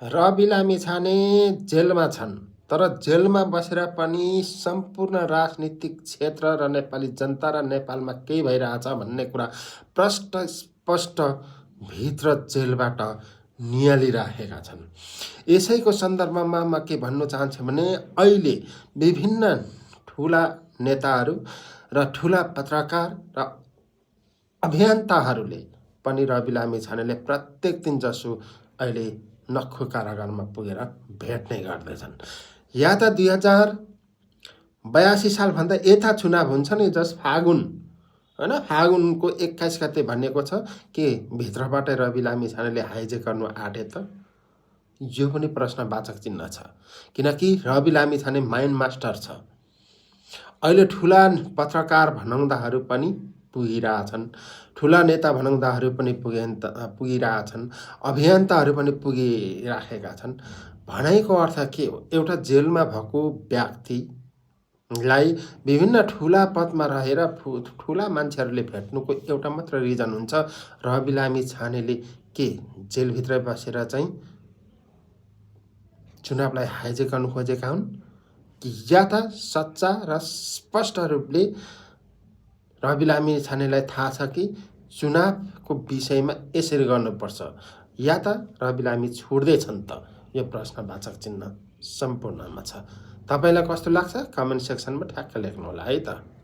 रवि लामिछाने जेलमा छन्, तर जेलमा बसेर पनि सम्पूर्ण राजनीतिक क्षेत्र र नेपाली जनता र नेपालमा के भइरहेछ भन्ने कुरा प्रष्ट स्पष्ट भित्र जेलबाट नियालिराखेका छन्। यसैको सन्दर्भमा म के भन्न चाहन्छु भने अहिले विभिन्न ठुला नेताहरू र ठुला पत्रकार र अभियन्ताहरूले पनि रवि लामिछानेले प्रत्येक दिन जसो अहिले नक्खु कारागारमा पुगेर भेट्ने गर्दैछन्। या त 2082 सालभन्दा यता चुनाव हुन्छ नि, जस फागुन होइन, फागुनको 21 गते भनेको छ के भित्रबाटै रवि लामिछानेले हाइजेक गर्नु आँटे त? यो पनि प्रश्नवाचक चिन्ह छ, किनकि रवि लामिछाने माइन्ड मास्टर छ। अहिले ठुला पत्रकार भनौँदाहरू पनि पुगिरहेछन्, ठुला नेता भनौँदाहरू पनि पुगिरहेछन्, अभियन्ताहरू पनि पुगिराखेका छन्। भनाइको अर्थ के हो? एउटा जेलमा भएको व्यक्तिलाई विभिन्न ठुला पदमा रहेर ठुला मान्छेहरूले भेट्नुको एउटा मात्र रिजन हुन्छ, रवि लामिछानेले के जेलभित्र बसेर चाहिँ चुनावलाई हाइजेक गर्नु खोजेका हुन्, कि या त सच्चा र स्पष्ट रूपले रवि लामिछानेलाई थाहा छ कि चुनावको विषयमा यसरी गर्नुपर्छ, या त रवि लामी छुट्दैछन् त? यो प्रश्नवाचक चिन्ह सम्पूर्णमा छ। तपाईँलाई कस्तो लाग्छ? कमेन्ट सेक्सनमा ठ्याक्क लेख्नुहोला है त।